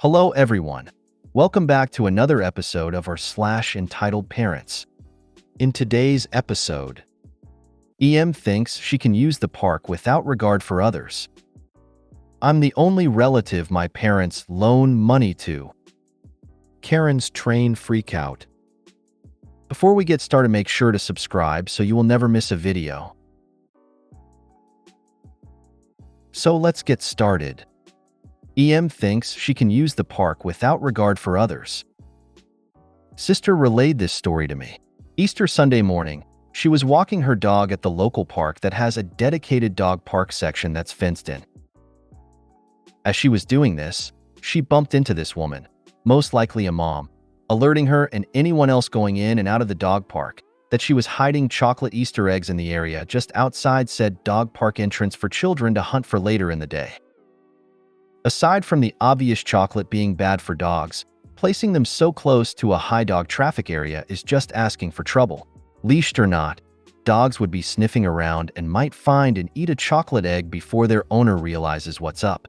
Hello everyone. Welcome back to another episode of our entitled parents. In today's episode, EM thinks she can use the park without regard for others. I'm the only relative my parents loan money to. Karen's train freakout. Before we get started, make sure to subscribe so you will never miss a video. So let's get started. EM thinks she can use the park without regard for others. Sister relayed this story to me. Easter Sunday morning, she was walking her dog at the local park that has a dedicated dog park section that's fenced in. As she was doing this, she bumped into this woman, most likely a mom, alerting her and anyone else going in and out of the dog park that she was hiding chocolate Easter eggs in the area just outside said dog park entrance for children to hunt for later in the day. Aside from the obvious chocolate being bad for dogs, placing them so close to a high dog traffic area is just asking for trouble. Leashed or not, dogs would be sniffing around and might find and eat a chocolate egg before their owner realizes what's up.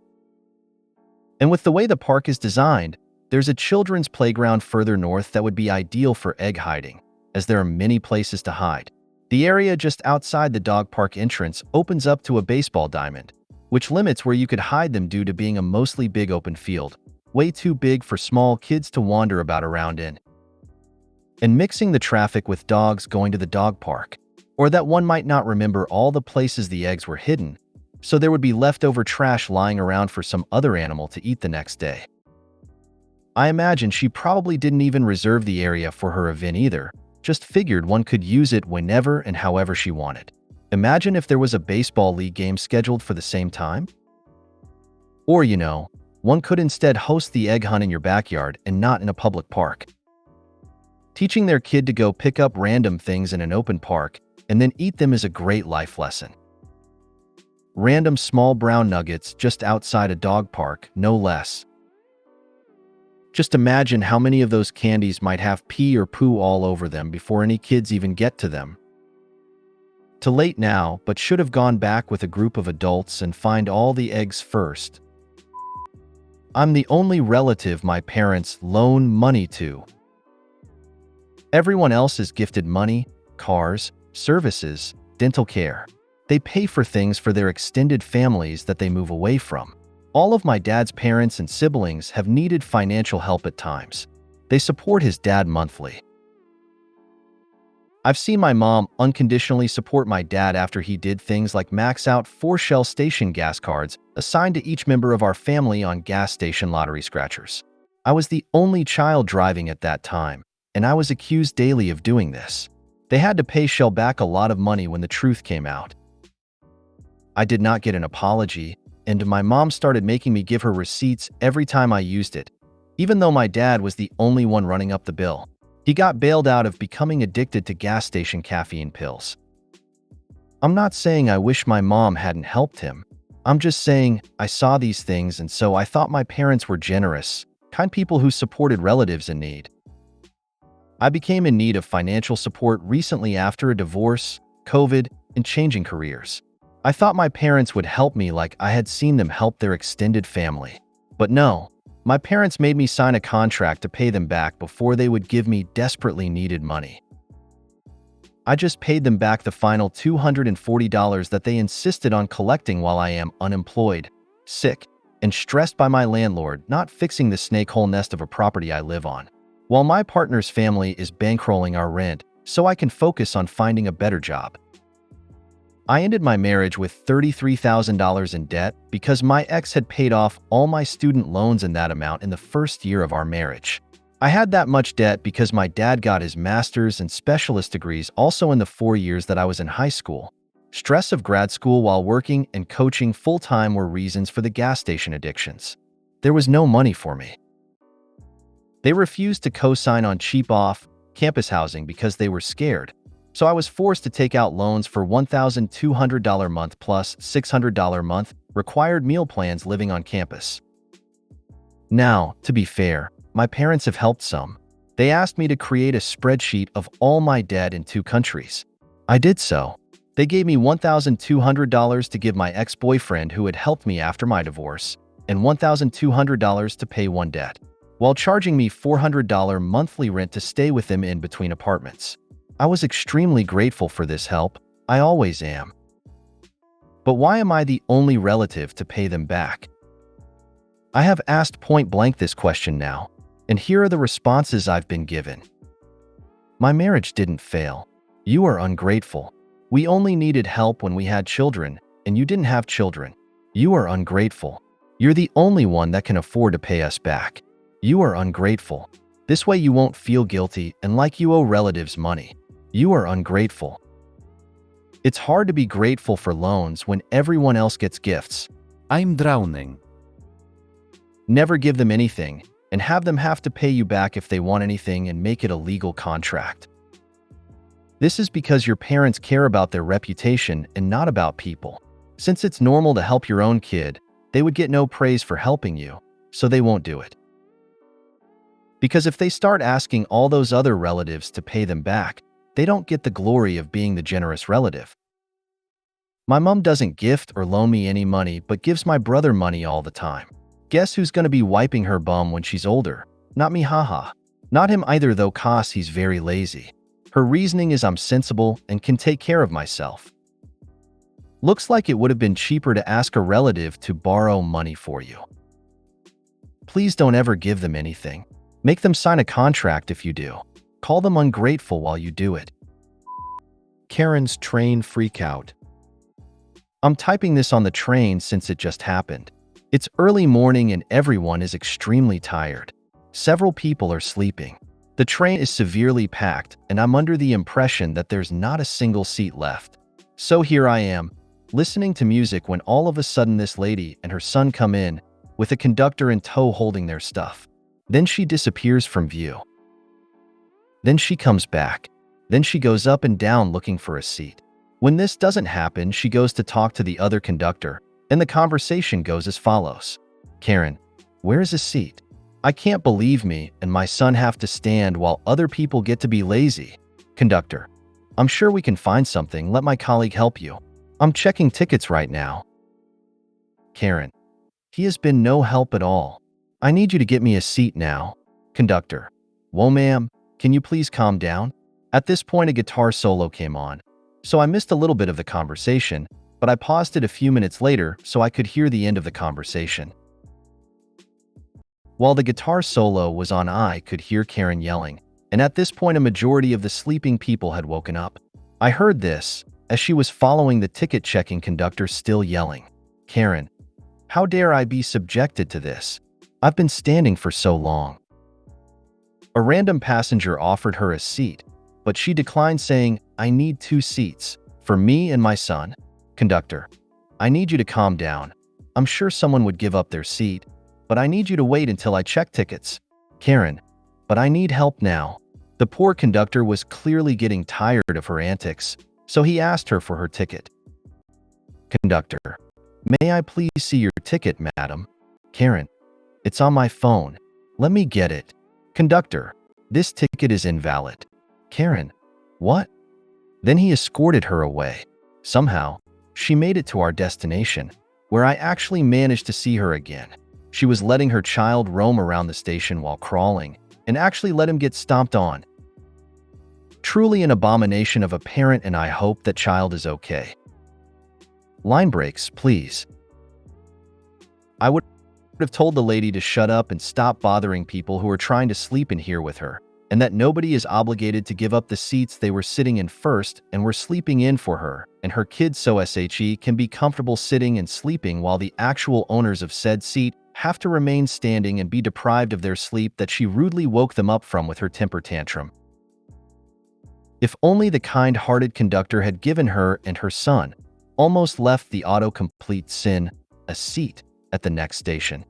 And with the way the park is designed, there's a children's playground further north that would be ideal for egg hiding, as there are many places to hide. The area just outside the dog park entrance opens up to a baseball diamond, which limits where you could hide them due to being a mostly big open field, way too big for small kids to wander about around in. And mixing the traffic with dogs going to the dog park, or that one might not remember all the places the eggs were hidden, so there would be leftover trash lying around for some other animal to eat the next day. I imagine she probably didn't even reserve the area for her event either, just figured one could use it whenever and however she wanted. Imagine if there was a baseball league game scheduled for the same time? Or, one could instead host the egg hunt in your backyard and not in a public park. Teaching their kid to go pick up random things in an open park and then eat them is a great life lesson. Random small brown nuggets just outside a dog park, no less. Just imagine how many of those candies might have pee or poo all over them before any kids even get to them. Too late now, but should have gone back with a group of adults and find all the eggs first. I'm the only relative my parents loan money to. Everyone else is gifted money, cars, services, dental care. They pay for things for their extended families that they move away from. All of my dad's parents and siblings have needed financial help at times. They support his dad monthly. I've seen my mom unconditionally support my dad after he did things like max out 4 Shell station gas cards assigned to each member of our family on gas station lottery scratchers. I was the only child driving at that time, and I was accused daily of doing this. They had to pay Shell back a lot of money when the truth came out. I did not get an apology, and my mom started making me give her receipts every time I used it, even though my dad was the only one running up the bill. He got bailed out of becoming addicted to gas station caffeine pills. I'm not saying I wish my mom hadn't helped him. I'm just saying I saw these things and so I thought my parents were generous, kind people who supported relatives in need. I became in need of financial support recently after a divorce, COVID, and changing careers. I thought my parents would help me like I had seen them help their extended family. But no. My parents made me sign a contract to pay them back before they would give me desperately needed money. I just paid them back the final $240 that they insisted on collecting while I am unemployed, sick, and stressed by my landlord not fixing the snake hole nest of a property I live on, while my partner's family is bankrolling our rent so I can focus on finding a better job. I ended my marriage with $33,000 in debt because my ex had paid off all my student loans in that amount in the first year of our marriage. I had that much debt because my dad got his master's and specialist degrees also in the 4 years that I was in high school. Stress of grad school while working and coaching full-time were reasons for the gas station addictions. There was no money for me. They refused to co-sign on cheap off-campus housing because they were scared. So I was forced to take out loans for $1,200 a month plus $600 a month required meal plans living on campus. Now, to be fair, my parents have helped some. They asked me to create a spreadsheet of all my debt in 2 countries. I did so. They gave me $1,200 to give my ex-boyfriend who had helped me after my divorce, and $1,200 to pay one debt, while charging me $400 monthly rent to stay with them in between apartments. I was extremely grateful for this help. I always am. But why am I the only relative to pay them back? I have asked point blank this question now, and here are the responses I've been given. My marriage didn't fail. You are ungrateful. We only needed help when we had children, and you didn't have children. You are ungrateful. You're the only one that can afford to pay us back. You are ungrateful. This way you won't feel guilty and like you owe relatives money. You are ungrateful. It's hard to be grateful for loans when everyone else gets gifts. I'm drowning. Never give them anything and have them have to pay you back if they want anything and make it a legal contract. This is because your parents care about their reputation and not about people. Since it's normal to help your own kid, they would get no praise for helping you, so they won't do it. Because if they start asking all those other relatives to pay them back, they don't get the glory of being the generous relative. My mom doesn't gift or loan me any money but gives my brother money all the time. Guess who's gonna be wiping her bum when she's older? Not me, haha. Not him either though, cause he's very lazy. Her reasoning is I'm sensible and can take care of myself. Looks like it would have been cheaper to ask a relative to borrow money for you. Please don't ever give them anything. Make them sign a contract if you do. Call them ungrateful while you do it. Karen's train freakout. I'm typing this on the train since it just happened. It's early morning and everyone is extremely tired. Several people are sleeping. The train is severely packed and I'm under the impression that there's not a single seat left. So here I am, listening to music when all of a sudden this lady and her son come in, with a conductor in tow holding their stuff. Then she disappears from view. Then she comes back. Then she goes up and down looking for a seat. When this doesn't happen, she goes to talk to the other conductor, and the conversation goes as follows. Karen, where is a seat? I can't believe me and my son have to stand while other people get to be lazy. Conductor, I'm sure we can find something. Let my colleague help you. I'm checking tickets right now. Karen, he has been no help at all. I need you to get me a seat now. Conductor, whoa ma'am, can you please calm down? At this point a guitar solo came on, so I missed a little bit of the conversation, but I paused it a few minutes later so I could hear the end of the conversation. While the guitar solo was on, I could hear Karen yelling, and at this point a majority of the sleeping people had woken up. I heard this as she was following the ticket-checking conductor still yelling. Karen, how dare I be subjected to this? I've been standing for so long. A random passenger offered her a seat, but she declined saying, I need 2 seats, for me and my son. Conductor, I need you to calm down. I'm sure someone would give up their seat, but I need you to wait until I check tickets. Karen, but I need help now. The poor conductor was clearly getting tired of her antics, so he asked her for her ticket. Conductor, may I please see your ticket, madam? Karen, it's on my phone. Let me get it. Conductor, this ticket is invalid. Karen, what? Then he escorted her away. Somehow, she made it to our destination, where I actually managed to see her again. She was letting her child roam around the station while crawling, and actually let him get stomped on. Truly an abomination of a parent, and I hope that child is okay. Line breaks, please. I would have told the lady to shut up and stop bothering people who are trying to sleep in here with her, and that nobody is obligated to give up the seats they were sitting in first and were sleeping in for her and her kids, so she can be comfortable sitting and sleeping while the actual owners of said seat have to remain standing and be deprived of their sleep that she rudely woke them up from with her temper tantrum. If only the kind-hearted conductor had given her and her son, almost left the autocomplete sin, a seat at the next station.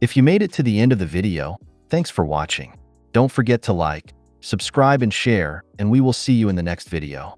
If you made it to the end of the video, thanks for watching. Don't forget to like, subscribe and share, and we will see you in the next video.